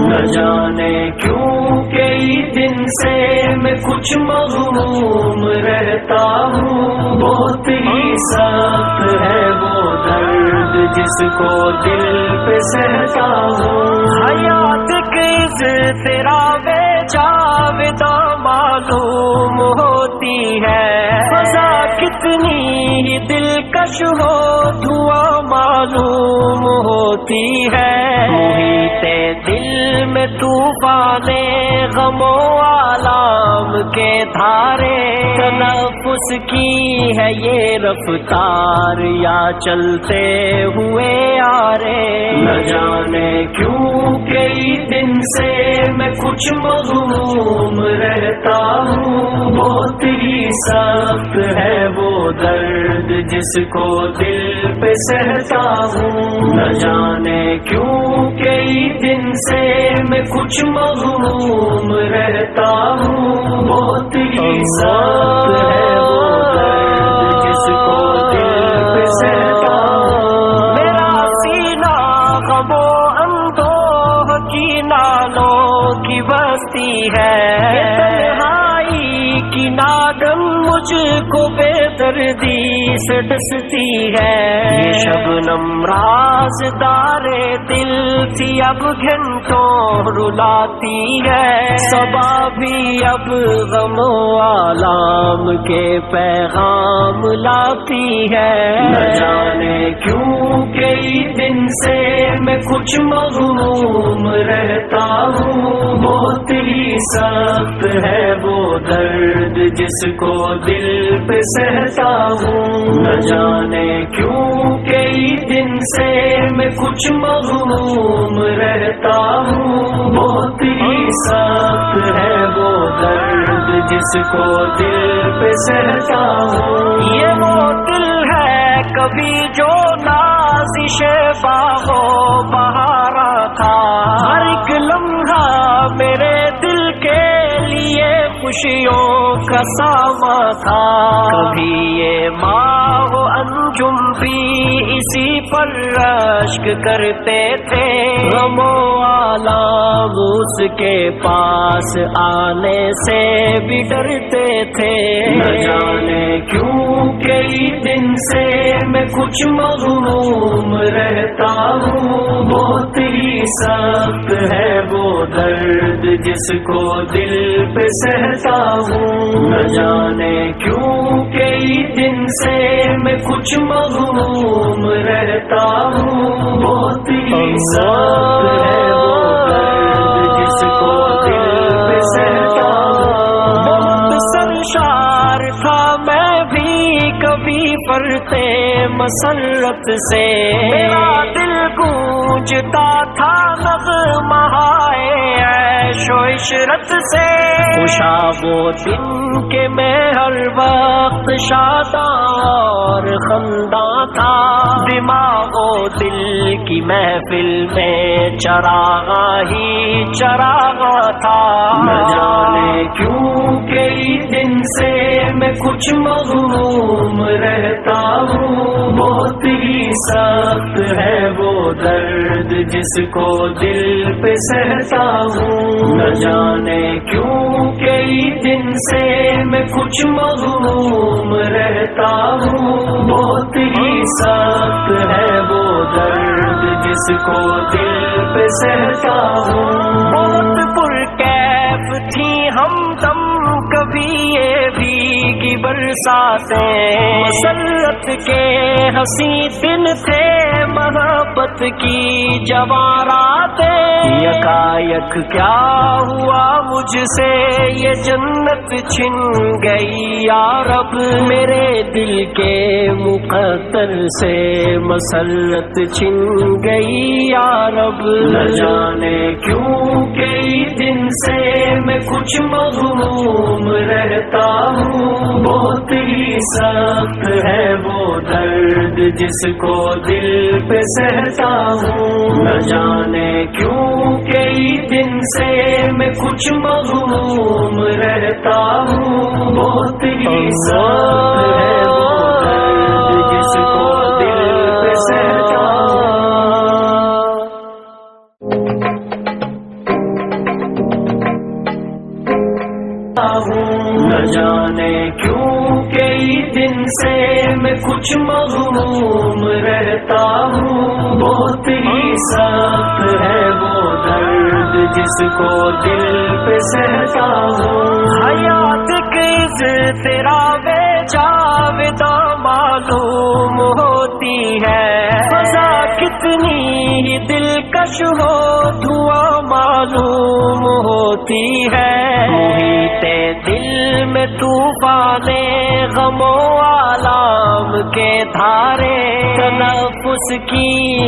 نہ جانے کیوں کئی دن سے میں کچھ مغموم رہتا ہوں، بہت ہی سخت ہے وہ درد جس کو دل پہ سہتا ہوں۔ حیات کس تیرا بے جاوداں معلوم ہوتی ہے، فضا کتنی ہی دلکش ہو دھواں معلوم ہوتی ہے۔ محیط دل میں طوفان غم و آلام کے دھارے، تنفس کی ہے یہ رفتار یا چلتے ہوئے آرے۔ نہ جانے کیوں کئی دن سے میں کچھ مغموم رہتا ہوں، بہت ہی سخت ہے وہ درد جس کو دل پہ سہتا ہوں۔ نہ جانے کیوں کئی دن سے میں کچھ مغموم رہتا ہوں، بہت ہی سخت ہے وہ درد جس کو دل پہ سہتا ہوں۔ میرا سینہ غم و اندوہ کی نالوں کی بستی ہے، تنہائی کی ناگن مجھ کو بے دردی سے ڈستی ہے۔ یہ شبنم رازدار دل تھی اب گھنٹوں رلاتی ہے، صبا بھی اب غم و آلام کے پیغام لاتی ہے۔ نہ جانے کیوں کئی دن سے میں کچھ مغموم رہتا ہوں، بہت ہی سخت ہے وہ درد جس کو دل پہ سہتا ہوں۔ نہ جانے کیوں کئی دن سے میں کچھ مغموم رہتا ہوں، بہت ہی سخت ہے وہ درد جس کو دل پہ سہتا ہوں۔ یہ وہ دل ہے کبھی جو نازش باغ و بہارا تھا، ہر ایک لمحہ میرے دل کے لیے خوشیوں کا ساما تھا۔ کبھی یہ ماہ و انجم بھی اسی پر رشک کرتے تھے، غم و آلام اس کے پاس آنے سے بھی ڈرتے تھے۔ نہ جانے کیوں کئی دن سے میں کچھ مغموم رہتا ہوں، بہت ہی سخت ہے وہ درد جس کو دل پہ سہتا ہوں۔ نہ جانے کیوں کئی دن سے میں کچھ مغموم رہتا ہوں، بہت ہی سخت ہے وہ درد جس کو دل پہ سہتا ہوں۔ بہت سرشار تھا میں بھی کبھی فرتے مسرت سے، میرا دل گونجتا تھا نغمہ عیش و عشرت سے۔ خوشا وہ دن کہ میں ہر وقت شاداں اور خنداں تھا، دماغ و دل کی محفل میں چراغا ہی چراغا تھا۔ نہ جانے کیوں کئی دن سے میں کچھ مغموم رہتا ہوں، بہت ہی سخت ہے وہ درد جس کو دل پہ سہتا ہوں۔ نہ جانے کیوں کئی دن سے میں کچھ مغموم رہتا ہوں، بہت ہی سخت ہے وہ درد جس کو دل پہ سہتا ہوں۔ بہت پرکیف تھی ہمدم کبھی یہ بھیگی برساتیں، مسرت کے ہنسی دن تھے محبت کی جواں راتیں۔ یکایک کیا ہوا مجھ سے یہ جنت چھن گئی یا رب، میرے دل کے مقدر سے مسرت چھن گئی یا رب۔ نہ جانے کیوں کئی دن سے میں کچھ مغموم رہتا ہوں، بہت ہی سخت ہے وہ درد جس کو دل پہ سہتا ہوں۔ نہ جانے کیوں کئی دن سے میں کچھ مغموم رہتا ہوں، بہت ہی سخت ہے وہ درد جس کو دل پہ سہتا ہوں۔ نہ جانے کیوں کئی دن سے میں کچھ مغموم رہتا ہوں، بہت ہی سخت ہے وہ درد جس کو دل پہ سہتا ہوں۔ حیات کس تیرا بے جاوداں معلوم ہوتی ہے، فضا کتنی ہی دلکش ہو دھواں معلوم ہوتی ہے۔ محیط دل میں طوفان غم و آلام کے دھارے تنفس کی